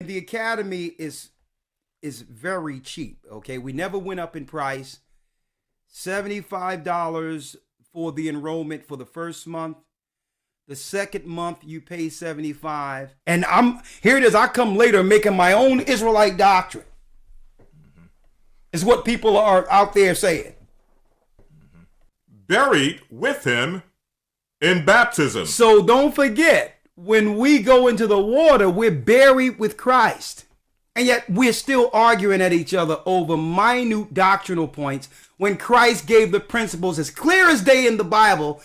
The academy is very cheap. Okay, we never went up in price. $75 for the enrollment for the first month. The second month you pay 75. And here it is. I come later making my own Israelite doctrine. Is what people are out there saying. Buried with him in baptism. So don't forget, when we go into the water, we're buried with Christ. And yet we're still arguing at each other over minute doctrinal points when Christ gave the principles as clear as day in the Bible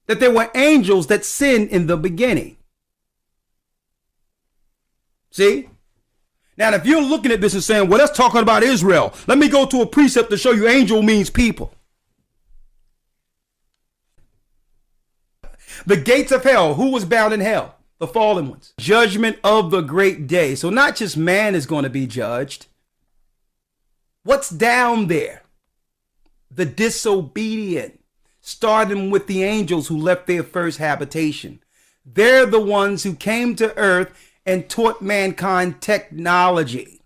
that there were angels that sinned in the beginning. See? Now, if you're looking at this and saying, well, that's talking about Israel, let me go to a precept to show you angel means people. The gates of hell, who was bound in hell? The fallen ones. Judgment of the great day. So not just man is going to be judged. What's down there? The disobedient, starting with the angels who left their first habitation. They're the ones who came to earth and taught mankind technology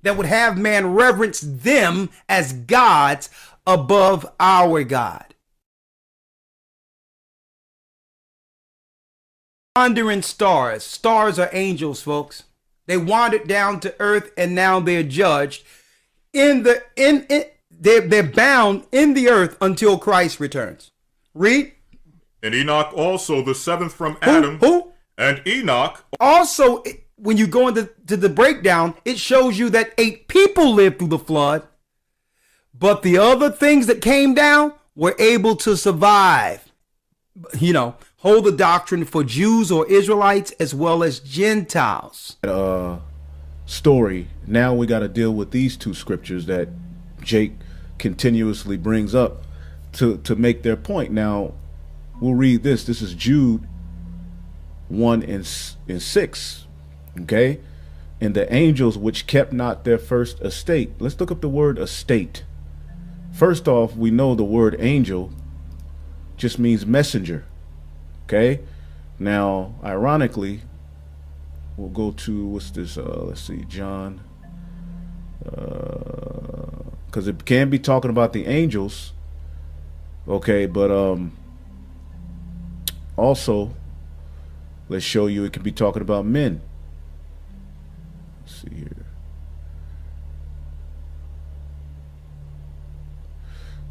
that would have man reverence them as gods above our God. Wandering stars. Stars are angels, folks. They wandered down to earth and now they're judged. They're bound in the earth until Christ returns. Read. And Enoch also, the seventh from Adam. Who? And Enoch. Also, when you go into the breakdown, it shows you that 8 people lived through the flood. But the other things that came down were able to survive. Hold the doctrine for Jews or Israelites as well as Gentiles. Story. Now we got to deal with these 2 scriptures that Jake continuously brings up to make their point. Now we'll read this. This is Jude 1 and 6. Okay. And the angels which kept not their first estate. Let's look up the word estate. First off, we know the word angel just means messenger. Okay. Now, ironically, we'll go to, what's this? Let's see, John. Because it can be talking about the angels. Okay. But also, let's show you it can be talking about men. Let's see here.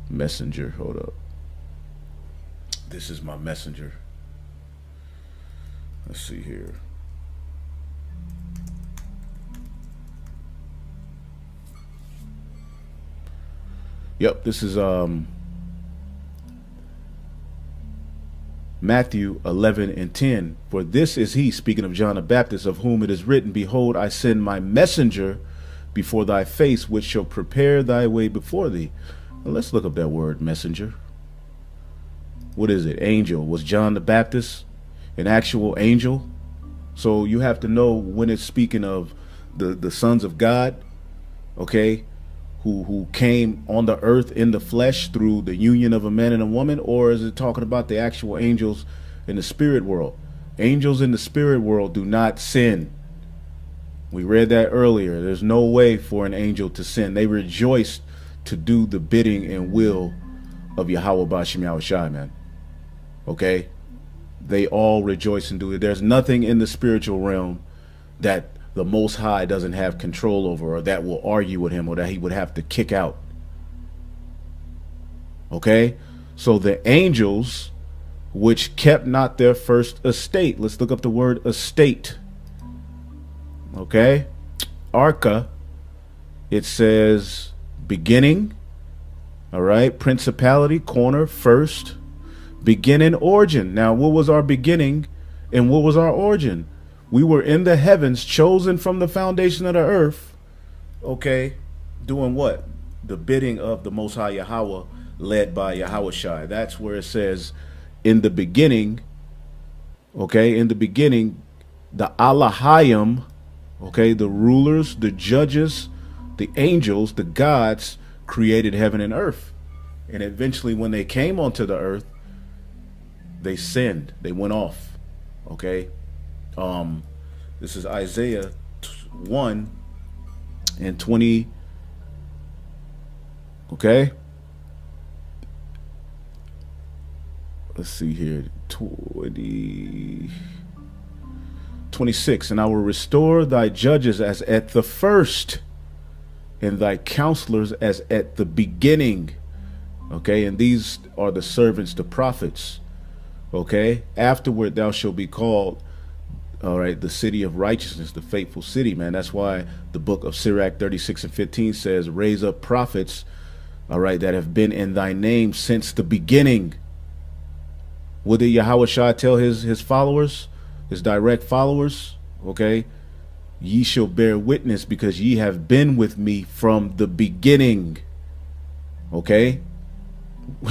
Messenger. Hold up. This is my messenger. Let's see here. Yep, this is Matthew 11 and 10. For this is he, speaking of John the Baptist, of whom it is written, behold, I send my messenger before thy face, which shall prepare thy way before thee. Now, let's look up that word, messenger. What is it? Angel. Was John the Baptist an actual angel? So you have to know when it's speaking of the sons of God, okay, who came on the earth in the flesh through the union of a man and a woman, or is it talking about the actual angels in the spirit world? Angels in the spirit world do not sin. We read that earlier. There's no way for an angel to sin. They rejoice to do the bidding and will of Yahweh Bashim Yahushai, man. Okay? They all rejoice and do it. There's nothing in the spiritual realm that the Most High doesn't have control over, or that will argue with him, or that he would have to kick out. Okay? So the angels which kept not their first estate. Let's look up the word estate. Okay? Arca, it says beginning. All right? Principality, corner, first. Beginning, origin. Now, what was our beginning and what was our origin? We were in the heavens, chosen from the foundation of the earth. Okay, doing what? The bidding of the Most High Yahweh, led by Yahushai. That's where it says, in the beginning, okay, in the beginning, the Allahayim, okay, the rulers, the judges, the angels, the gods created heaven and earth. And eventually when they came onto the earth, they sinned. They went off. Okay. This is Isaiah 1 and 20. Okay. Let's see here. 26. And I will restore thy judges as at the first, and thy counselors as at the beginning. Okay. And these are the servants, the prophets. Okay. Afterward, thou shalt be called, all right, the city of righteousness, the faithful city, man. That's why the book of Sirach 36 and 15 says, raise up prophets, all right, that have been in thy name since the beginning. What did Yahushua tell his followers, his direct followers? Okay. Ye shall bear witness because ye have been with me from the beginning. Okay.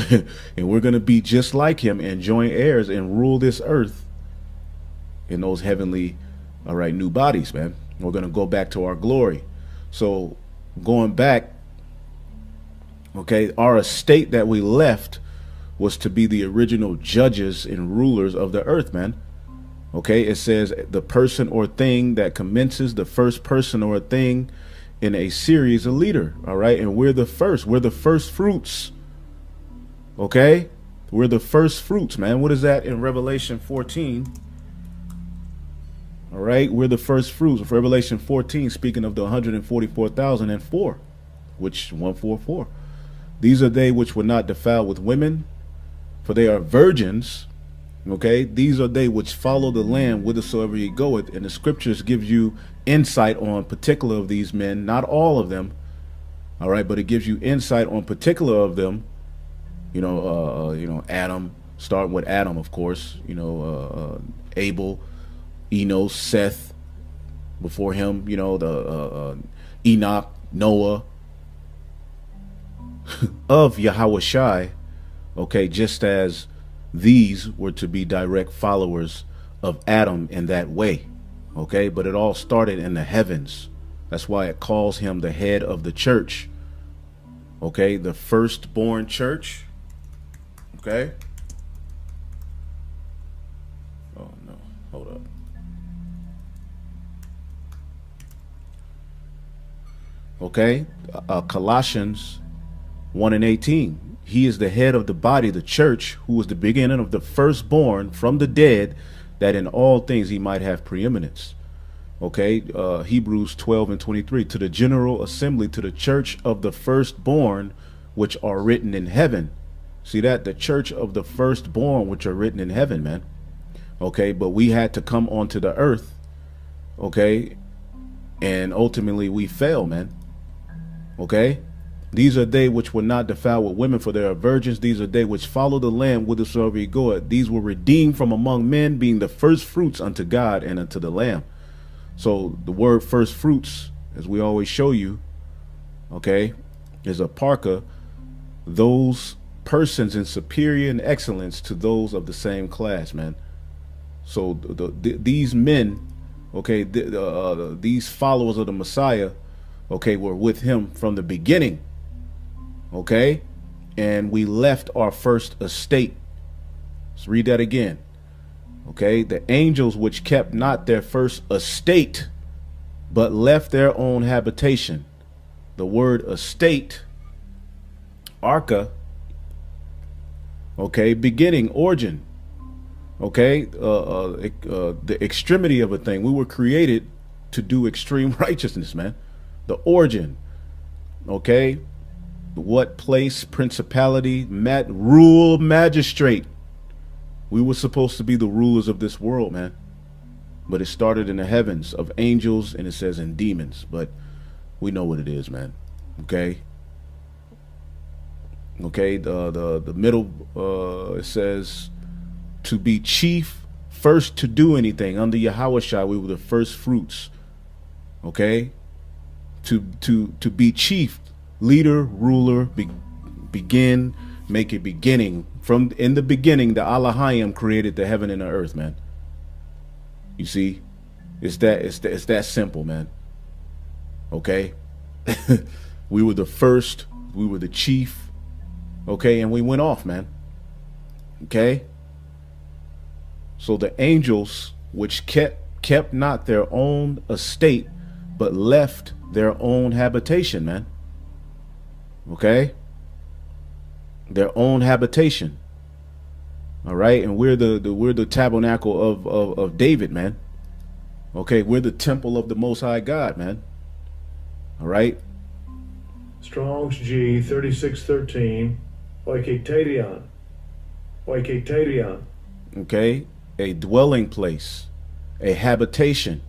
And we're going to be just like him and joint heirs and rule this earth in those heavenly, all right, new bodies, man. We're going to go back to our glory. So going back, okay, our estate that we left was to be the original judges and rulers of the earth, man. Okay, it says the person or thing that commences, the first person or thing in a series, a leader. All right, and we're the first fruits. Okay, we're the first fruits, man. What is that in Revelation 14? All right, we're the first fruits of Revelation 14, speaking of the 144,004, which 144. These are they which were not defiled with women, for they are virgins. Okay, these are they which follow the Lamb whithersoever he goeth. And the scriptures gives you insight on particular of these men, not all of them. All right, but it gives you insight on particular of them. You know, Adam, starting with Adam, of course. You know, Abel, Enos, Seth. Before him, you know, the Enoch, Noah, of Yahushai. Okay, just as these were to be direct followers of Adam in that way. Okay, but it all started in the heavens. That's why it calls him the head of the church. Okay, the firstborn church. Okay. Oh no, hold up. Okay, Colossians 1 and 18. He is the head of the body, the church, who was the beginning of the firstborn from the dead, that in all things he might have preeminence. Okay, Hebrews 12 and 23. To the general assembly, to the church of the firstborn, which are written in heaven. See that? The church of the firstborn, which are written in heaven, man. Okay, but we had to come onto the earth. Okay, and ultimately we fell, man. Okay. These are they which were not defiled with women, for they are virgins. These are they which follow the Lamb whithersoever he goeth. These were redeemed from among men, being the first fruits unto God and unto the Lamb. So the word first fruits, as we always show you, okay, is a parka, those persons in superior and excellence to those of the same class, man. So these men, okay, these followers of the Messiah, okay, were with him from the beginning. Okay, and we left our first estate. Let's read that again. Okay, the angels which kept not their first estate, but left their own habitation. The word estate, arca, okay, beginning, origin. Okay, the extremity of a thing. We were created to do extreme righteousness, man. The origin, okay. What place, principality, rule, magistrate. We were supposed to be the rulers of this world, man. But it started in the heavens of angels, and it says in demons. But we know what it is, man. Okay. Okay. The middle, it says to be chief, first to do anything. Under Yahushua, we were the first fruits. Okay. To be chief. Leader, ruler, begin, make a beginning. From in the beginning, the Elohim created the heaven and the earth, man. You see, it's that simple, man. Okay, we were the first, we were the chief. Okay, and we went off, man. Okay, so the angels which kept kept not their own estate, but left their own habitation, man. Okay? Their own habitation. All right? And we're the tabernacle of David, man. Okay, we're the temple of the Most High God, man. All right? Strong's G 3613. Oiketadion. Oiketadion. Okay? A dwelling place, a habitation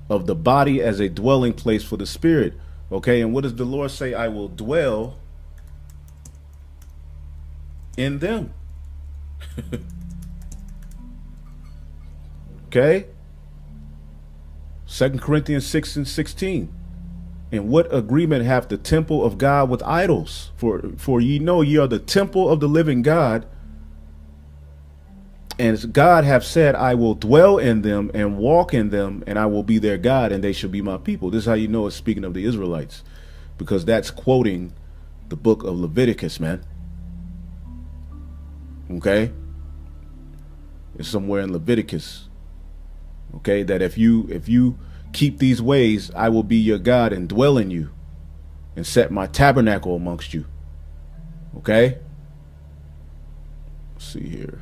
of the body as a dwelling place for the spirit. Okay, and what does the Lord say? I will dwell in them. Okay? 2 Corinthians 6:16. And what agreement hath the temple of God with idols? For ye know ye are the temple of the living God. And God hath said, I will dwell in them and walk in them, and I will be their God, and they shall be my people. This is how you know it's speaking of the Israelites, because that's quoting the book of Leviticus, man. Okay? It's somewhere in Leviticus. Okay, that if you keep these ways, I will be your God and dwell in you and set my tabernacle amongst you. Okay? Let's see here.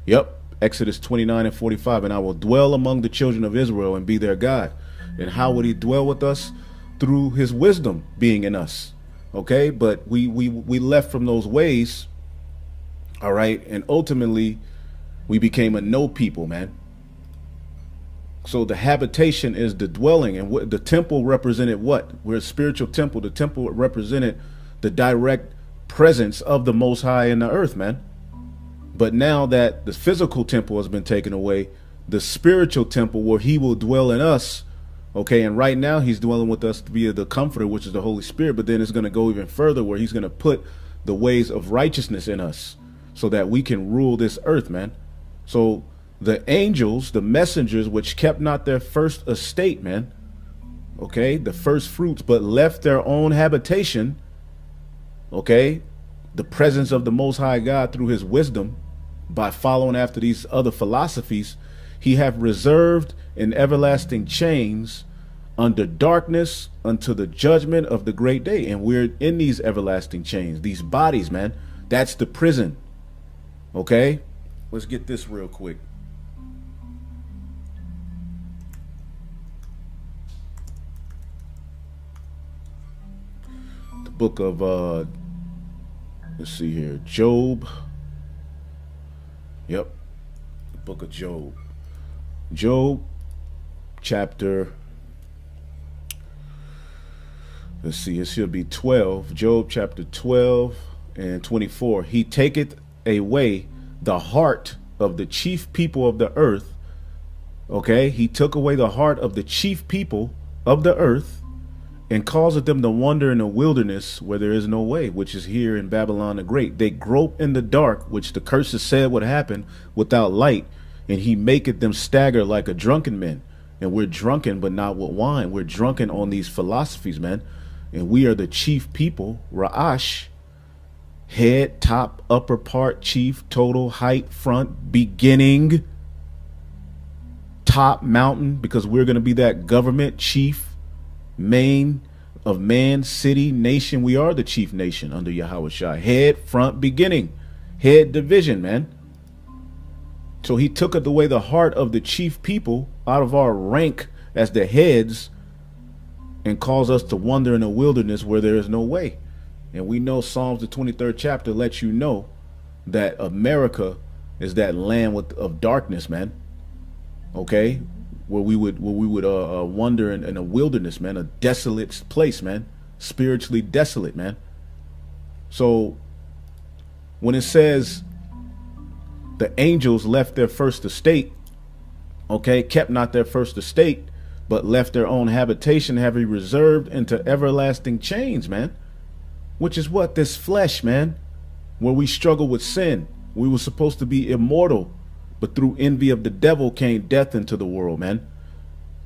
Yep, Exodus 29:45, and I will dwell among the children of Israel and be their God. And how would he dwell with us? Through his wisdom being in us. Okay, but we left from those ways. All right, and ultimately we became a no people, man. So the habitation is the dwelling, and what the temple represented what? We're a spiritual temple. The temple represented the direct presence of the Most High in the earth, man. But now that the physical temple has been taken away, the spiritual temple where he will dwell in us, okay, and right now he's dwelling with us via the Comforter, which is the Holy Spirit, but then it's going to go even further where he's going to put the ways of righteousness in us so that we can rule this earth, man. So the angels, the messengers, which kept not their first estate, man, okay, the first fruits, but left their own habitation, okay, the presence of the Most High God through his wisdom, by following after these other philosophies, he hath reserved in everlasting chains under darkness unto the judgment of the great day. And we're in these everlasting chains, these bodies, man. That's the prison. Okay, let's get this real quick. The book of let's see here, Job. Yep, the book of Job. Job chapter, let's see, it should be 12. Job chapter 12 and 24. He taketh away the heart of the chief people of the earth. Okay, he took away the heart of the chief people of the earth and causeth them to wander in the wilderness where there is no way, which is here in Babylon the Great. They grope in the dark, which the curses said would happen, without light, and he maketh them stagger like a drunken man. And we're drunken, but not with wine. We're drunken on these philosophies, man. And we are the chief people, Ra'ash, head, top, upper part, chief, total, height, front, beginning, top, mountain, because we're going to be that government, chief, main of man, city, nation. We are the chief nation under Yahweh Shai. Head, front, beginning, head, division, man. So he took away the heart of the chief people out of our rank as the heads and caused us to wander in a wilderness where there is no way. And we know Psalms, the 23rd chapter, lets you know that America is that land of darkness, man. Okay, where we would wander in a wilderness, man, a desolate place, man, spiritually desolate, man. So when it says the angels left their first estate, okay, kept not their first estate, but left their own habitation, having reserved into everlasting chains, man. Which is what? This flesh, man, where we struggle with sin. We were supposed to be immortal, but through envy of the devil came death into the world, man.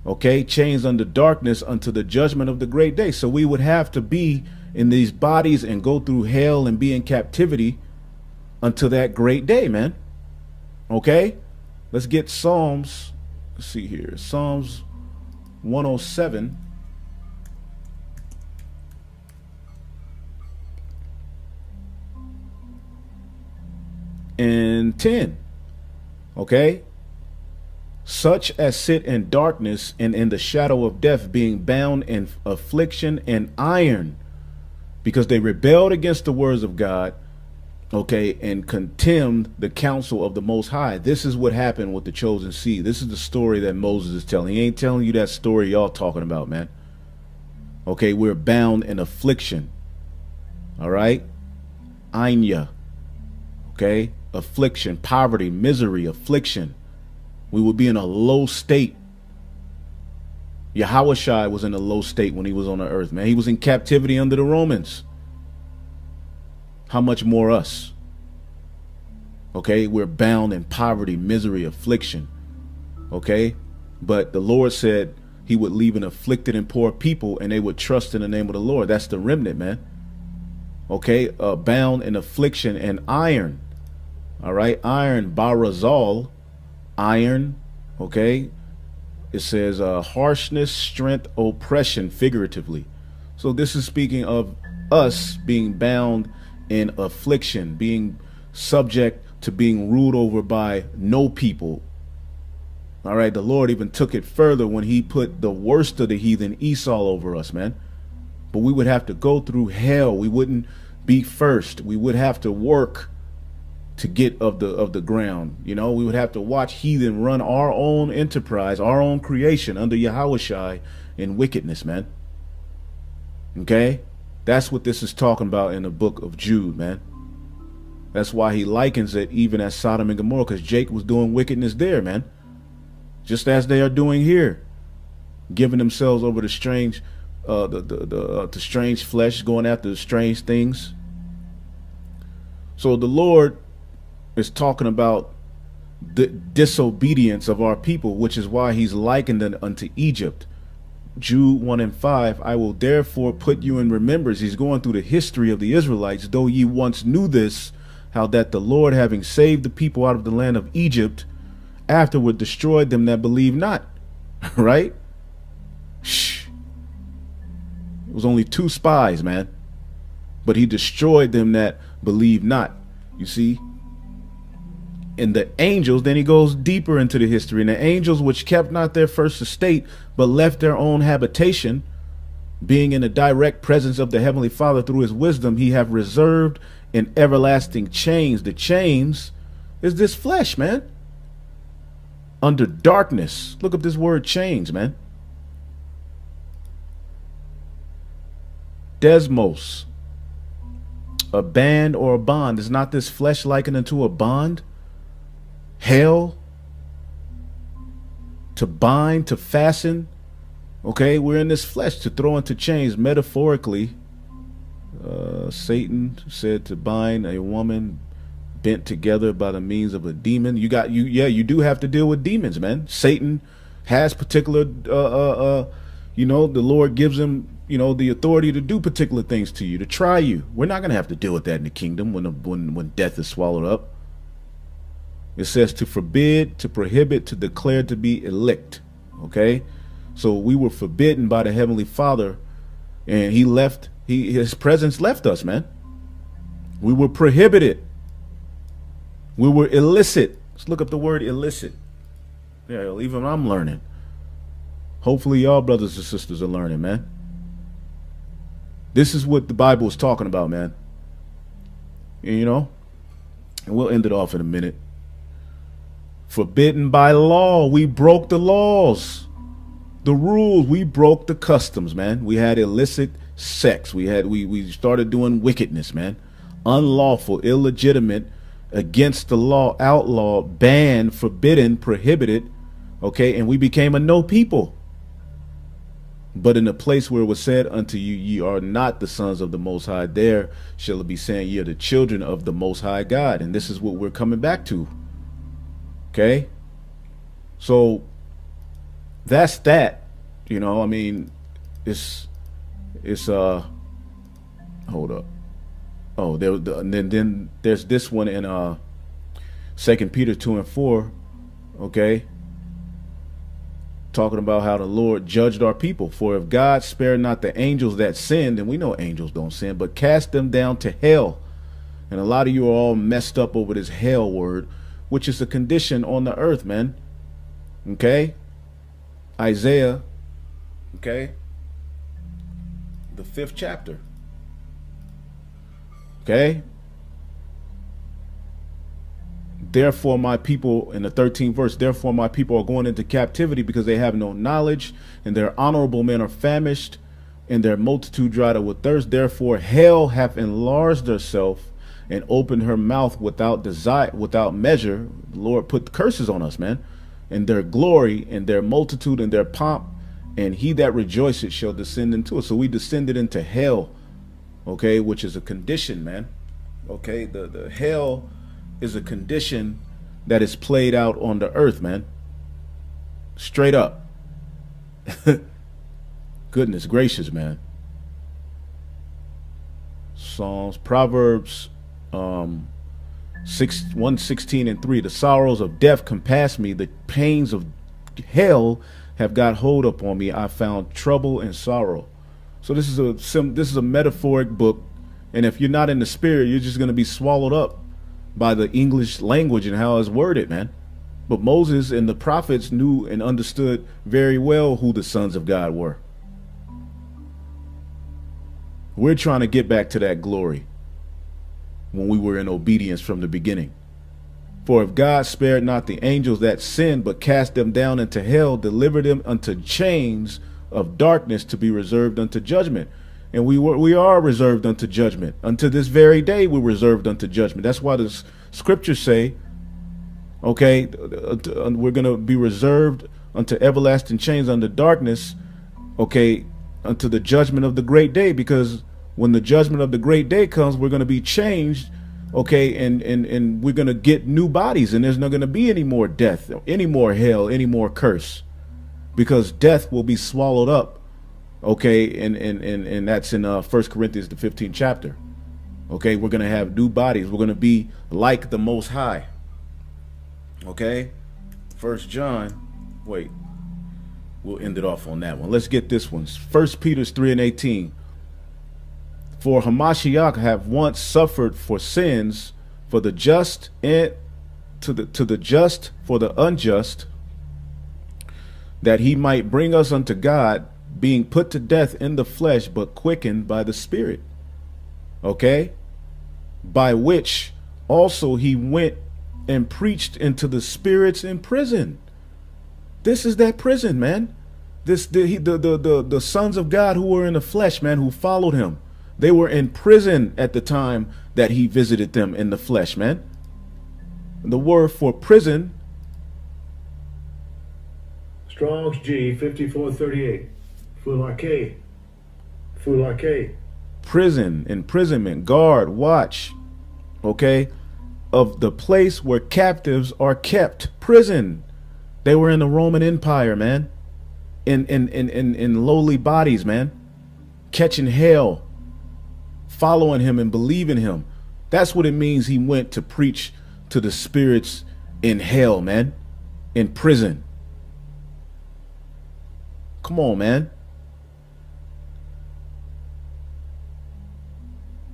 Okay, chains under darkness unto the judgment of the great day. So we would have to be in these bodies and go through hell and be in captivity until that great day, man. Okay, let's get Psalms let's see here. Psalms 107. And 10. Okay? Such as sit in darkness and in the shadow of death, being bound in affliction and iron, because they rebelled against the words of God, okay, and contemned the counsel of the Most High. This is what happened with the chosen seed. This is the story that Moses is telling. He ain't telling you that story y'all talking about, man. Okay, we're bound in affliction. All right? Anya. Okay? Affliction, poverty, misery, affliction. We would be in a low state. Yahushua was in a low state when he was on the earth, man. He was in captivity under the Romans. How much more us? Okay, we're bound in poverty, misery, affliction. Okay, but the Lord said he would leave an afflicted and poor people and they would trust in the name of the Lord. That's the remnant, man. Okay, bound in affliction and iron. All right, iron, barazal, iron. Okay, it says harshness, strength, oppression, figuratively. So this is speaking of us being bound in affliction, being subject to being ruled over by no people. All right, the Lord even took it further when he put the worst of the heathen Esau over us, man. But we would have to go through hell. We wouldn't be first. We would have to work to get of the ground. You know, we would have to watch heathen run our own enterprise, our own creation under Yahushua in wickedness, man. Okay? That's what this is talking about in the book of Jude, man. That's why he likens it even as Sodom and Gomorrah, because Jake was doing wickedness there, man. Just as they are doing here, giving themselves over to strange, to strange flesh, going after strange things. So the Lord is talking about the disobedience of our people, which is why he's likened it unto Egypt. Jude 1 and 5, I will therefore put you in remembrance. He's going through the history of the Israelites, though ye once knew this, how that the Lord, having saved the people out of the land of Egypt, afterward destroyed them that believe not. Right? Shh. It was only 2 spies, man. But he destroyed them that believe not. You see? And the angels, then he goes deeper into the history. And the angels which kept not their first estate, but left their own habitation, being in the direct presence of the Heavenly Father through his wisdom, he have reserved in everlasting chains. The chains is this flesh, man. Under darkness. Look up this word chains, man. Desmos. A band or a bond. Is not this flesh likened unto a bond? Hell, to bind, to fasten. Okay, we're in this flesh to throw into chains. Metaphorically, Satan said to bind a woman bent together by the means of a demon. You do have to deal with demons, man. Satan has particular the Lord gives him, the authority to do particular things to you, to try you. We're not going to have to deal with that in the kingdom when death is swallowed up. It says to forbid, to prohibit, to declare to be elect. Okay? So we were forbidden by the Heavenly Father, and his presence left us, man. We were prohibited. We were illicit. Let's look up the word illicit. Yeah, even I'm learning. Hopefully y'all brothers and sisters are learning, man. This is what the Bible is talking about, man. And we'll end it off in a minute. Forbidden by law. We broke the laws, the rules. We broke the customs, man. We had illicit sex. We started doing wickedness, man. Unlawful, illegitimate, against the law, outlawed, banned, forbidden, prohibited. Okay, and we became a no people. But in the place where it was said unto you, ye are not the sons of the Most High, there shall it be saying, ye are the children of the Most High God. And this is what we're coming back to. Okay, so that's that. It's hold up. Oh, then there's this one in 2 Peter 2 and 4. Okay, talking about how the Lord judged our people. For if God spared not the angels that sinned, and we know angels don't sin, but cast them down to hell. And a lot of you are all messed up over this hell word, which is a condition on the earth, man. Okay? Isaiah, okay? The 5th chapter. Okay? Therefore, my people, in the 13th verse, therefore my people are going into captivity because they have no knowledge, and their honorable men are famished, and their multitude dried up with thirst. Therefore, hell hath enlarged herself and opened her mouth without desire, without measure. The Lord put curses on us, man. And their glory and their multitude and their pomp, and he that rejoiceth shall descend into it. So we descended into hell, okay, which is a condition, man. Okay, the hell is a condition that is played out on the earth, man. Straight up. Goodness gracious, man. Psalms, Proverbs 1:16-3. The sorrows of death compass me, the pains of hell have got hold upon me. I found trouble and sorrow. So this is a metaphoric book, and if you're not in the spirit, you're just going to be swallowed up by the English language and how it's worded, man. But Moses and the prophets knew and understood very well who the sons of God were. We're trying to get back to that glory when we were in obedience from the beginning. For if God spared not the angels that sinned, but cast them down into hell, delivered them unto chains of darkness to be reserved unto judgment. And we are reserved unto judgment. Unto this very day we're reserved unto judgment. That's why the scriptures say, okay, we're going to be reserved unto everlasting chains under darkness, okay, unto the judgment of the great day. Because when the judgment of the great day comes, we're going to be changed, okay, and we're going to get new bodies, and there's not going to be any more death, any more hell, any more curse, because death will be swallowed up. Okay, and that's in 1 Corinthians, the 15th chapter. Okay, we're going to have new bodies. We're going to be like the Most High. Okay, 1 John, wait, we'll end it off on that one. Let's get this one. 1 Peter 3:18. For Hamashiach have once suffered for sins, for the just and to the just for the unjust, that he might bring us unto God, being put to death in the flesh, but quickened by the Spirit. Okay? By which also he went and preached into the spirits in prison. This is that prison, man. The sons of God who were in the flesh, man, who followed him. They were in prison at the time that he visited them in the flesh, man. The word for prison, Strong's G 5438. Fulake. Fulake. prison, imprisonment, guard, watch, okay, of the place where captives are kept. Prison. They were in the Roman Empire, man. In lowly bodies, man. Catching hell. Following him and believing him. That's what it means he went to preach to the spirits in hell, man. In prison. Come on, man.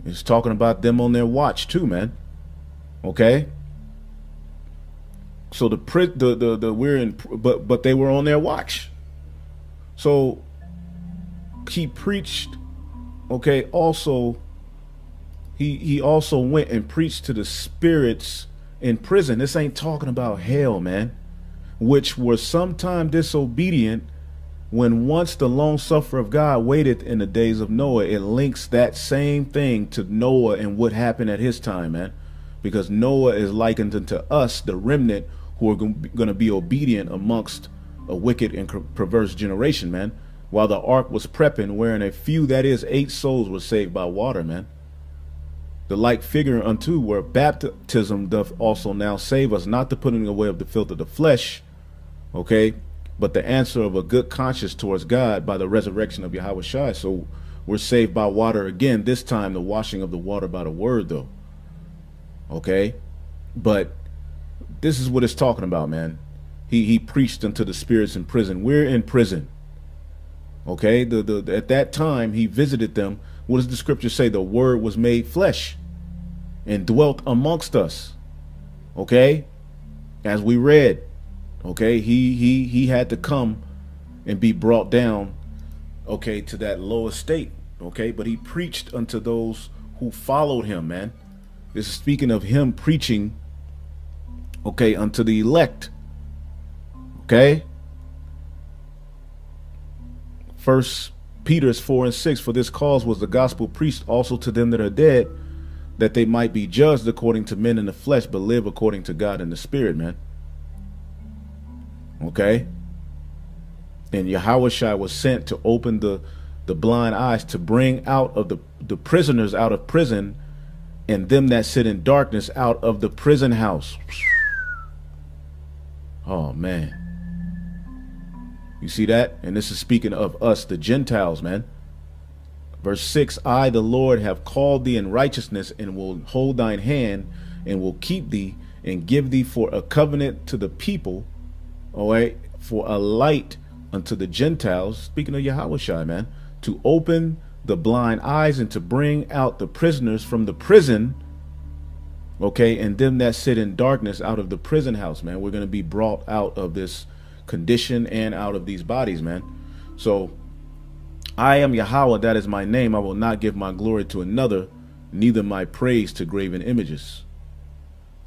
It's talking about them on their watch too, man. Okay. So but they were on their watch. So he preached. Okay. Also, he also went and preached to the spirits in prison. This ain't talking about hell, man. Which were sometime disobedient. When once the long sufferer of God waited in the days of Noah, it links that same thing to Noah and what happened at his time, man. Because Noah is likened unto us, the remnant, who are going to be obedient amongst a wicked and perverse generation, man. While the ark was prepping, wherein a few, that is 8 souls, were saved by water, man. The like figure unto where baptism doth also now save us, not the putting away of the filth of the flesh, okay, but the answer of a good conscience towards God by the resurrection of Yahweh Shai. So we're saved by water again, this time the washing of the water by the word, though. Okay? But this is what it's talking about, man. he preached unto the spirits in prison. We're in prison. Okay, at that time he visited them. What does the scripture say? The word was made flesh and dwelt amongst us. Okay, as we read. Okay, he had to come and be brought down, okay, to that lower state. Okay, but he preached unto those who followed him, man. This is speaking of him preaching, okay, unto the elect. Okay. First Peter 4:6, for this cause was the gospel preached also to them that are dead, that they might be judged according to men in the flesh, but live according to God in the spirit, man. Okay. And Yahushua was sent to open the blind eyes, to bring out of the prisoners out of prison, and them that sit in darkness out of the prison house. Oh man. You see that? And this is speaking of us, the Gentiles, man. Verse 6, I, the Lord, have called thee in righteousness, and will hold thine hand, and will keep thee, and give thee for a covenant to the people, all right, for a light unto the Gentiles. Speaking of Yahushua, man, to open the blind eyes and to bring out the prisoners from the prison, okay, and them that sit in darkness out of the prison house, man. We're going to be brought out of this condition and out of these bodies, man. So I am Yahweh, that is my name. I will not give my glory to another, neither my praise to graven images.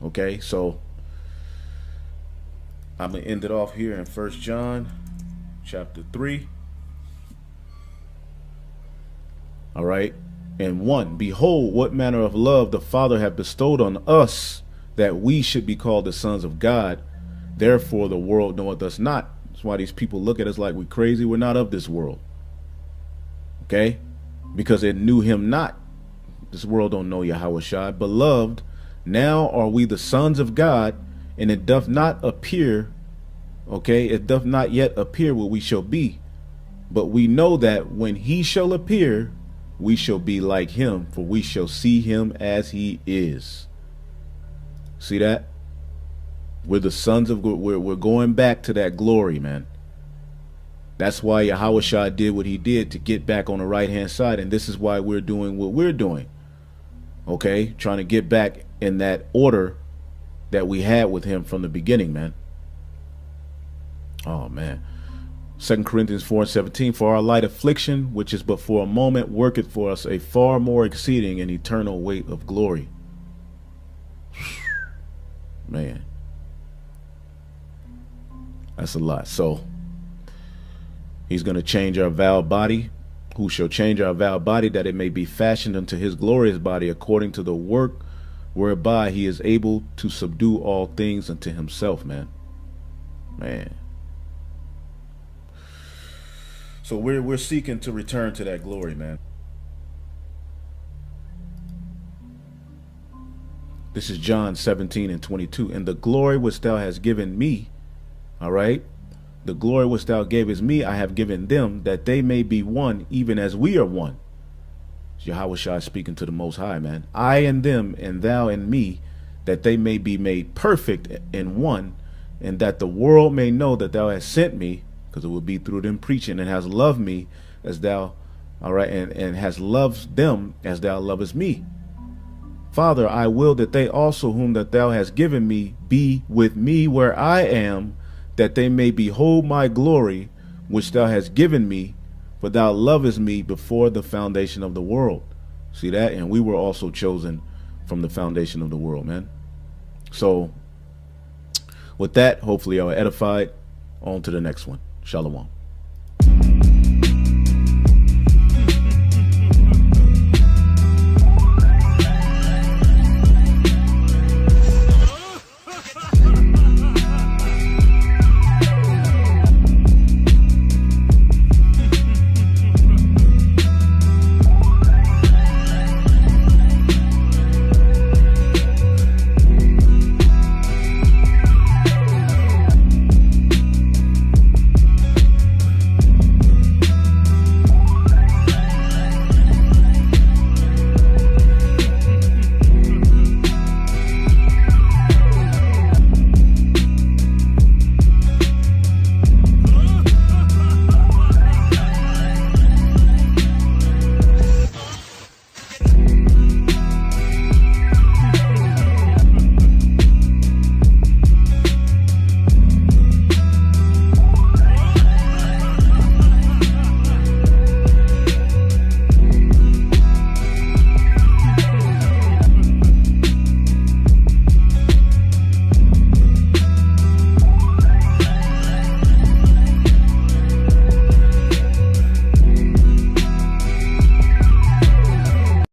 Okay, so I'm gonna end it off here in 1 John chapter 3. All right, and 1, behold, what manner of love the Father hath bestowed on us, that we should be called the sons of God. Therefore the world knoweth us not. That's why these people look at us like we're crazy. We're not of this world. Okay, because it knew him not. This world don't know Yahushua. Beloved, now are we the sons of God, and it doth not appear, okay, it doth not yet appear what we shall be. But we know that when he shall appear, we shall be like him, for we shall see him as he is. See that? We're the sons of, we're going back to that glory, man. That's why Yahushua did what he did, to get back on the right hand side. And this is why we're doing what we're doing. Okay, trying to get back in that order that we had with him from the beginning, man. Oh man. 2 Corinthians 4:17, for our light affliction, which is but for a moment, worketh for us a far more exceeding and eternal weight of glory. Man, that's a lot. So he's going to change our vile body. Who shall change our vile body, that it may be fashioned unto his glorious body, according to the work whereby he is able to subdue all things unto himself, man. Man. So we're seeking to return to that glory, man. This is John 17:22. And the glory which thou hast given me, all right, the glory which thou gavest me, I have given them, that they may be one, even as we are one. Yahushua speaking to the Most High, man. I and them, and thou and me, that they may be made perfect in one, and that the world may know that thou hast sent me, because it will be through them preaching, and has loved me as thou, all right, and has loved them as thou lovest me. Father, I will that they also whom that thou hast given me be with me where I am, that they may behold my glory, which thou hast given me, for thou lovest me before the foundation of the world. See that? And we were also chosen from the foundation of the world, man. So with that, hopefully y'all edified. On to the next one. Shalom.